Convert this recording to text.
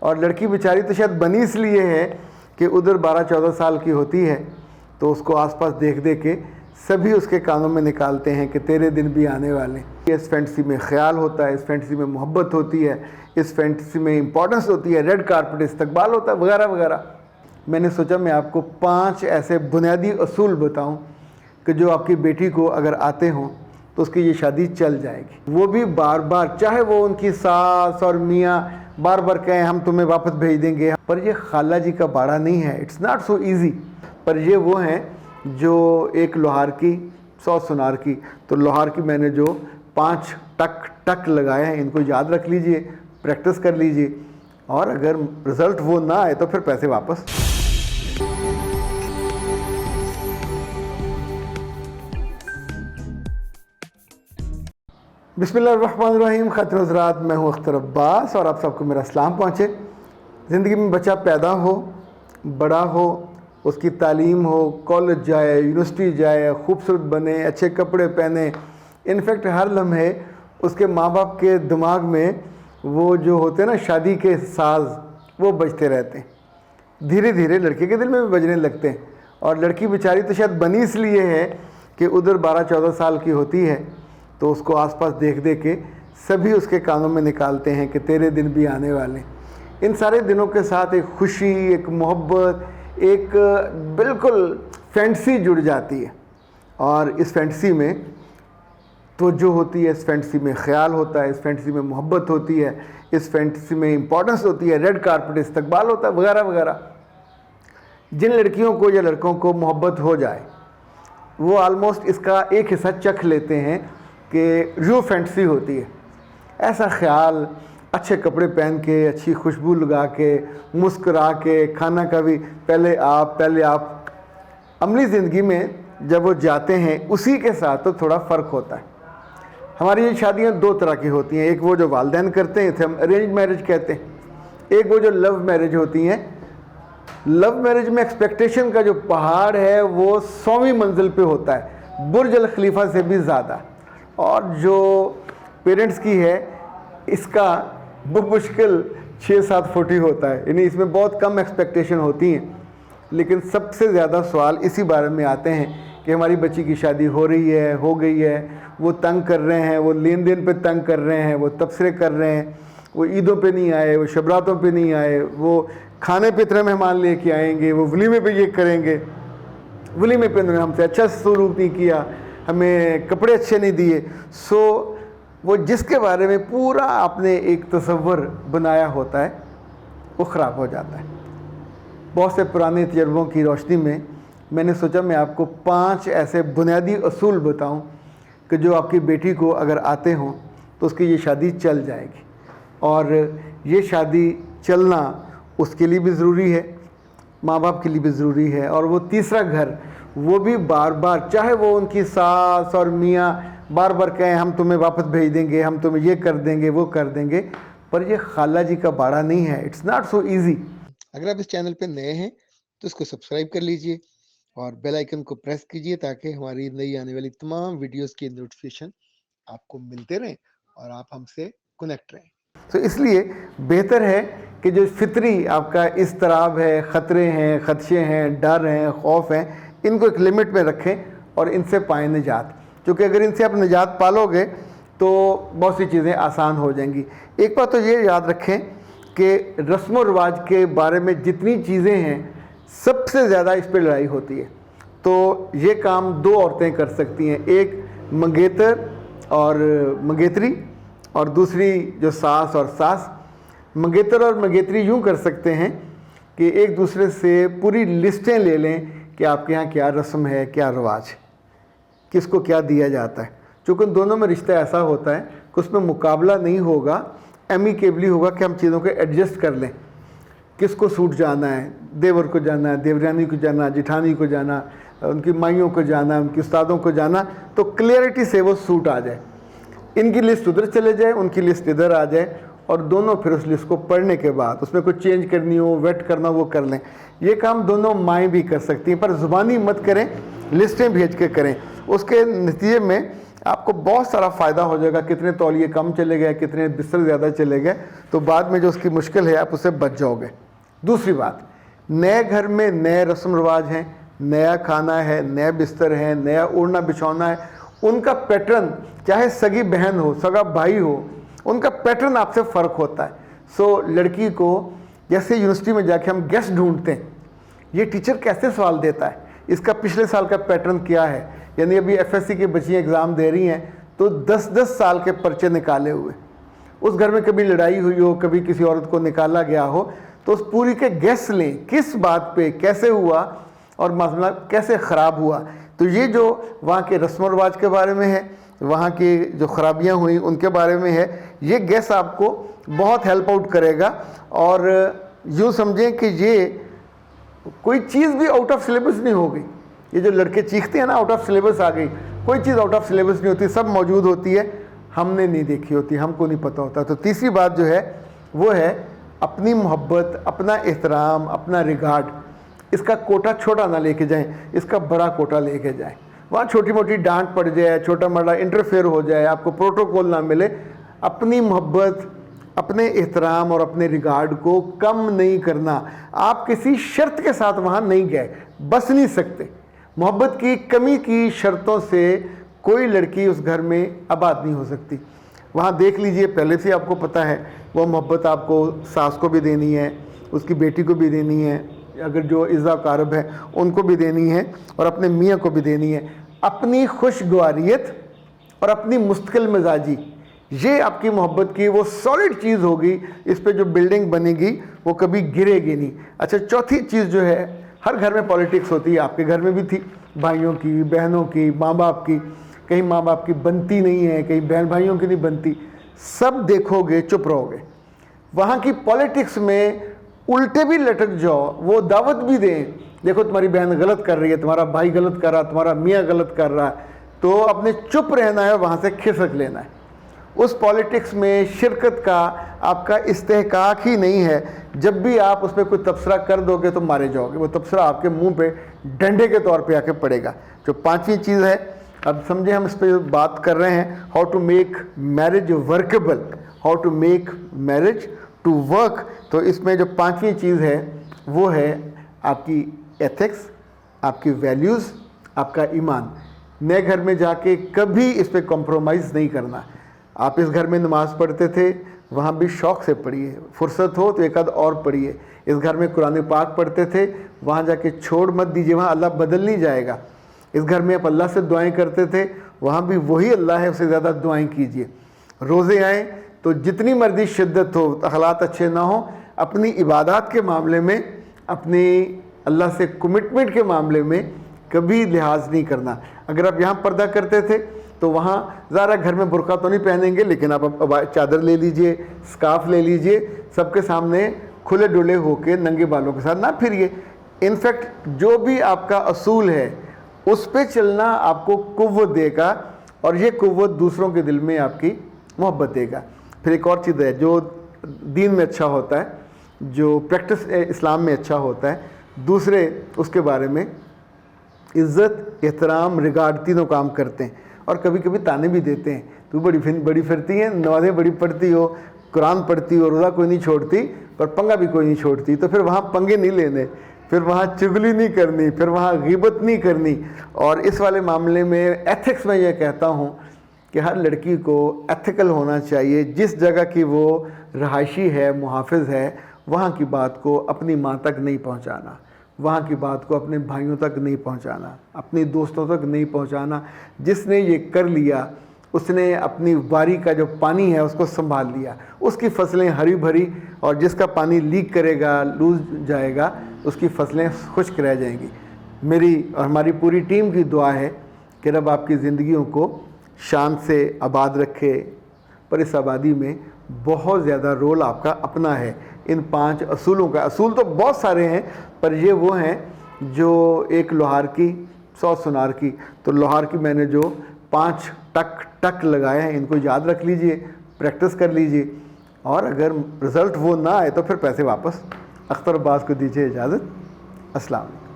اور لڑکی بیچاری تو شاید بنی اس لیے ہے کہ ادھر 12-14 سال کی ہوتی ہے تو اس کو آس پاس دیکھ دے کے سبھی اس کے کانوں میں نکالتے ہیں کہ تیرے دن بھی آنے والے ہیں۔ اس فینٹسی میں خیال ہوتا ہے، اس فینٹسی میں محبت ہوتی ہے، اس فینٹسی میں امپورٹنس ہوتی ہے، ریڈ کارپٹ استقبال ہوتا ہے وغیرہ وغیرہ۔ میں نے سوچا میں آپ کو 5 ایسے بنیادی اصول بتاؤں کہ جو آپ کی بیٹی کو اگر آتے ہوں تو اس کی یہ شادی چل جائے گی، وہ بھی بار بار، چاہے وہ ان کی ساس اور میاں بار بار کہیں ہم تمہیں واپس بھیج دیں گے، پر یہ خالہ جی کا باڑہ نہیں ہے، اٹس ناٹ سو ایزی۔ پر یہ وہ ہیں جو ایک لوہار کی 100 سونار کی، تو لوہار کی میں نے جو 5 ٹک ٹک لگائے ہیں ان کو یاد رکھ لیجئے، پریکٹس کر لیجئے، اور اگر رزلٹ وہ نہ آئے تو پھر پیسے واپس۔ بسم اللہ الرحمن الرحیم۔ خاطر حضرات، میں ہوں اختر عباس اور آپ سب کو میرا سلام پہنچے۔ زندگی میں بچہ پیدا ہو، بڑا ہو، اس کی تعلیم ہو، کالج جائے، یونیورسٹی جائے، خوبصورت بنے، اچھے کپڑے پہنے، انفیکٹ ہر لمحے اس کے ماں باپ کے دماغ میں وہ جو ہوتے ہیں نا شادی کے ساز، وہ بجتے رہتے ہیں، دھیرے دھیرے لڑکے کے دل میں بھی بجنے لگتے ہیں۔ اور لڑکی بیچاری تو شاید بنی اس لیے ہے کہ ادھر 12-14 سال کی ہوتی ہے تو اس کو آس پاس دیکھ دے کے سبھی اس کے کانوں میں نکالتے ہیں کہ تیرے دن بھی آنے والے ہیں۔ ان سارے دنوں کے ساتھ ایک خوشی، ایک محبت، ایک بالکل فینٹسی جڑ جاتی ہے، اور اس فینٹسی میں توجہ ہوتی ہے، اس فینٹسی میں خیال ہوتا ہے، اس فینٹسی میں محبت ہوتی ہے، اس فینٹسی میں امپورٹنس ہوتی ہے، ریڈ کارپٹ استقبال ہوتا ہے وغیرہ وغیرہ۔ جن لڑکیوں کو یا لڑکوں کو محبت ہو جائے وہ آلموسٹ اس کا ایک حصہ چکھ لیتے ہیں کہ جو فینٹسی ہوتی ہے، ایسا خیال، اچھے کپڑے پہن کے، اچھی خوشبو لگا کے، مسکرا کے، کھانا کا بھی پہلے آپ عملی زندگی میں جب وہ جاتے ہیں اسی کے ساتھ تو تھوڑا فرق ہوتا ہے۔ ہماری یہ شادیاں 2 طرح کی ہوتی ہیں، ایک وہ جو والدین کرتے ہیں، اسے ہم ارینج میرج کہتے ہیں، ایک وہ جو لو میرج ہوتی ہیں۔ لو میرج میں ایکسپیکٹیشن کا جو پہاڑ ہے وہ 100ویں منزل پہ ہوتا ہے، برج الخلیفہ سے بھی زیادہ، اور جو پیرنٹس کی ہے اس کا بمشکل 6-7 فٹ ہی ہوتا ہے، یعنی اس میں بہت کم ایکسپیکٹیشن ہوتی ہیں۔ لیکن سب سے زیادہ سوال اسی بارے میں آتے ہیں کہ ہماری بچی کی شادی ہو رہی ہے، ہو گئی ہے، وہ تنگ کر رہے ہیں، وہ لین دین پہ تنگ کر رہے ہیں، وہ تبصرے کر رہے ہیں، وہ عیدوں پہ نہیں آئے، وہ شبراتوں پہ نہیں آئے، وہ کھانے پہ اتنے مہمان لے کے آئیں گے، وہ ولیمے پہ یہ کریں گے، ولیمے پہ انہوں نے ہم سے اچھا سلوک نہیں کیا، ہمیں کپڑے اچھے نہیں دیے۔ وہ جس کے بارے میں پورا آپ نے ایک تصور بنایا ہوتا ہے وہ خراب ہو جاتا ہے۔ بہت سے پرانے تجربوں کی روشنی میں نے سوچا میں آپ کو 5 ایسے بنیادی اصول بتاؤں کہ جو آپ کی بیٹی کو اگر آتے ہوں تو اس کی یہ شادی چل جائے گی، اور یہ شادی چلنا اس کے لیے بھی ضروری ہے، ماں باپ کے لیے بھی ضروری ہے، اور وہ تیسرا گھر وہ بھی بار بار، چاہے وہ ان کی ساس اور میاں بار بار کہیں ہم تمہیں واپس بھیج دیں گے، ہم تمہیں یہ کر دیں گے، وہ کر دیں گے، پر یہ خالہ جی کا باڑہ نہیں ہے، اٹس ناٹ سو ایزی۔ اگر آپ اس چینل پہ نئے ہیں تو اس کو سبسکرائب کر لیجئے اور بیل آئیکن کو پریس کیجئے تاکہ ہماری نئی آنے والی تمام ویڈیوز کی نوٹیفیکیشن آپ کو ملتے رہیں اور آپ ہم سے کنیکٹ رہیں۔ تو اس لیے بہتر ہے کہ جو فطری آپ کا اضطراب ہے، خطرے ہیں، خدشے ہیں، ڈر ہیں، خوف ہیں، ان کو ایک لمٹ میں رکھیں اور ان سے پائیں نجات، کیونکہ اگر ان سے آپ نجات پالو گے تو بہت سی چیزیں آسان ہو جائیں گی۔ ایک بات تو یہ یاد رکھیں کہ رسم و رواج کے بارے میں جتنی چیزیں ہیں سب سے زیادہ اس پہ لڑائی ہوتی ہے۔ تو یہ کام 2 عورتیں کر سکتی ہیں، ایک منگیتر اور منگیتری، اور دوسری جو ساس اور ساس۔ منگیتر اور منگیتری یوں کر سکتے ہیں کہ ایک دوسرے سے پوری لسٹیں لے لیں کہ آپ کے یہاں کیا رسم ہے، کیا رواج ہے، کس کو کیا دیا جاتا ہے۔ چونکہ ان دونوں میں رشتہ ایسا ہوتا ہے کہ اس میں مقابلہ نہیں ہوگا، ایمیکیبلی ہوگا کہ ہم چیزوں کو ایڈجسٹ کر لیں، کس کو سوٹ جانا ہے، دیور کو جانا ہے، دیورانی کو جانا، جٹھانی کو جانا، ان کی مائیوں کو جانا، ان کی استادوں کو جانا، تو کلیئرٹی سے وہ سوٹ آ جائے، ان کی لسٹ ادھر چلے جائے، ان کی لسٹ ادھر آ جائے، اور دونوں پھر اس لسٹ کو پڑھنے کے بعد اس میں کوئی چینج کرنی ہو، ویٹ کرنا، وہ کر لیں۔ یہ کام دونوں مائیں بھی کر سکتی ہیں، پر زبانی مت کریں، لسٹیں بھیج کے کریں۔ اس کے نتیجے میں آپ کو بہت سارا فائدہ ہو جائے گا. کتنے تولیے کم چلے گئے, کتنے بستر زیادہ چلے گئے, تو بعد میں جو اس کی مشکل ہے آپ اس سے بچ جاؤ گے. دوسری بات, نئے گھر میں نئے رسم رواج ہیں, نیا کھانا ہے, نئے بستر ہیں, نیا اوڑھنا بچھونا ہے, ان کا پیٹرن, چاہے سگی بہن ہو, سگا بھائی ہو, ان کا پیٹرن آپ سے فرق ہوتا ہے. سو لڑکی کو جیسے یونیورسٹی میں جا کے ہم گیسٹ ڈھونڈتے ہیں, یہ ٹیچر کیسے سوال دیتا ہے, اس کا پچھلے سال کا پیٹرن کیا ہے. یعنی ابھی FSC کی بچیاں ایگزام دے رہی ہیں تو 10-10 سال کے پرچے نکالے ہوئے, اس گھر میں کبھی لڑائی ہوئی ہو, کبھی کسی عورت کو نکالا گیا ہو, تو اس پوری کے گیس لیں کس بات پہ کیسے ہوا اور معاملہ کیسے خراب ہوا. تو یہ جو وہاں کے رسم و رواج کے بارے میں ہے, وہاں کی جو خرابیاں ہوئیں ان کے بارے میں ہے, یہ گیس آپ کو بہت ہیلپ آؤٹ کرے گا. اور یوں سمجھیں کہ یہ کوئی چیز بھی آؤٹ آف سلیبس نہیں ہو گئی. یہ جو لڑکے چیختے ہیں نا آؤٹ آف سلیبس آ گئی, کوئی چیز آؤٹ آف سلیبس نہیں ہوتی, سب موجود ہوتی ہے, ہم نے نہیں دیکھی ہوتی, ہم کو نہیں پتہ ہوتا. تو تیسری بات جو ہے وہ ہے اپنی محبت, اپنا احترام, اپنا ریگارڈ. اس کا کوٹا چھوٹا نہ لے کے جائیں, اس کا بڑا کوٹا لے کے جائیں. وہاں چھوٹی موٹی ڈانٹ پڑ جائے, چھوٹا موٹا انٹرفیئر ہو جائے, آپ کو پروٹوکول نہ ملے, اپنی محبت, اپنے احترام اور اپنے ریگارڈ کو کم نہیں کرنا. آپ کسی شرط کے ساتھ وہاں نہیں گئے, بس نہیں سکتے. محبت کی کمی کی شرطوں سے کوئی لڑکی اس گھر میں آباد نہیں ہو سکتی. وہاں دیکھ لیجئے, پہلے سے آپ کو پتہ ہے وہ محبت آپ کو ساس کو بھی دینی ہے, اس کی بیٹی کو بھی دینی ہے, اگر جو عزا قارب ہے ان کو بھی دینی ہے, اور اپنے میاں کو بھی دینی ہے. اپنی خوشگواریت اور اپنی مستقل مزاجی, یہ آپ کی محبت کی وہ سالڈ چیز ہوگی, اس پہ جو بلڈنگ بنے گی وہ کبھی گرے گی نہیں. اچھا, چوتھی چیز جو ہے, ہر گھر میں پالیٹکس ہوتی ہے, آپ کے گھر میں بھی تھی, بھائیوں کی, بہنوں کی, ماں باپ کی. کہیں ماں باپ کی بنتی نہیں ہے, کہیں بہن بھائیوں کی نہیں بنتی, سب دیکھو گے چپ رہو گے. وہاں کی پالیٹکس میں الٹے بھی لٹک جاؤ, وہ دعوت بھی دیں, دیکھو تمہاری بہن غلط کر رہی ہے, تمہارا بھائی غلط کر رہا, تمہارا میاں غلط کر رہا ہے, تو اپنے چپ رہنا ہے, وہاں سے کھسک لینا ہے. اس پالیٹکس میں شرکت کا آپ کا استحقاق ہی نہیں ہے. جب بھی آپ اس پہ کوئی تبصرہ کر دو گے تو مارے جاؤ گے, وہ تبصرہ آپ کے منہ پہ ڈنڈے کے طور پہ آ کے پڑے گا. جو پانچویں چیز ہے, اب سمجھیں ہم اس پہ بات کر رہے ہیں, how to make marriage workable, how to make marriage to work. تو اس میں جو پانچویں چیز ہے وہ ہے آپ کی ایتھکس, آپ کی ویلیوز, آپ کا ایمان. نئے گھر میں جا کے کبھی اس پہ کمپرومائز نہیں کرنا. آپ اس گھر میں نماز پڑھتے تھے, وہاں بھی شوق سے پڑھیے, فرصت ہو تو ایک آدھ اور پڑھیے. اس گھر میں قرآن پاک پڑھتے تھے, وہاں جا کے چھوڑ مت دیجیے, وہاں اللہ بدل نہیں جائے گا. اس گھر میں آپ اللہ سے دعائیں کرتے تھے, وہاں بھی وہی اللہ ہے, اس سے زیادہ دعائیں کیجیے. روزے آئیں تو جتنی مرضی شدت ہو, حالات اچھے نہ ہوں, اپنی عبادات کے معاملے میں, اپنی اللہ سے کمٹمنٹ کے معاملے میں کبھی لحاظ نہیں کرنا. اگر آپ یہاں پردہ کرتے تھے تو وہاں ذرا گھر میں برقع تو نہیں پہنیں گے, لیکن آپ چادر لے لیجئے, اسکارف لے لیجئے, سب کے سامنے کھلے ڈلے ہو کے ننگے بالوں کے ساتھ نہ پھریے. انفیکٹ جو بھی آپ کا اصول ہے اس پہ چلنا آپ کو قوت دے گا, اور یہ قوت دوسروں کے دل میں آپ کی محبت دے گا. پھر ایک اور چیز ہے جو دین میں اچھا ہوتا ہے, جو پریکٹس اسلام میں اچھا ہوتا ہے, دوسرے اس کے بارے میں عزت, احترام, ریگارڈ تینوں کام کرتے ہیں. اور کبھی کبھی تانے بھی دیتے ہیں, تو بڑی پھرتی ہیں, نمازیں بڑی پڑھتی ہو, قرآن پڑھتی ہو, روزہ کوئی نہیں چھوڑتی, پر پنگا بھی کوئی نہیں چھوڑتی. تو پھر وہاں پنگے نہیں لینے, پھر وہاں چگلی نہیں کرنی, پھر وہاں غیبت نہیں کرنی. اور اس والے معاملے میں ایتھکس میں یہ کہتا ہوں کہ ہر لڑکی کو ایتھیکل ہونا چاہیے. جس جگہ کی وہ رہائشی ہے, محافظ ہے, وہاں کی بات کو اپنی ماں تک نہیں پہنچانا, وہاں کی بات کو اپنے بھائیوں تک نہیں پہنچانا, اپنی دوستوں تک نہیں پہنچانا. جس نے یہ کر لیا اس نے اپنی باری کا جو پانی ہے اس کو سنبھال لیا, اس کی فصلیں ہری بھری, اور جس کا پانی لیک کرے گا, لوز جائے گا, اس کی فصلیں خشک رہ جائیں گی. میری اور ہماری پوری ٹیم کی دعا ہے کہ رب آپ کی زندگیوں کو شان سے آباد رکھے, پر اس آبادی میں بہت زیادہ رول آپ کا اپنا ہے. ان 5 اصولوں کا, اصول تو بہت سارے ہیں پر یہ وہ ہیں جو ایک لوہار کی 100 سونار کی. تو لوہار کی میں نے جو 5 ٹک لگائے ہیں, ان کو یاد رکھ لیجئے, پریکٹس کر لیجئے, اور اگر رزلٹ وہ نہ آئے تو پھر پیسے واپس. اختر عباس کو دیجیے اجازت. السلام علیکم.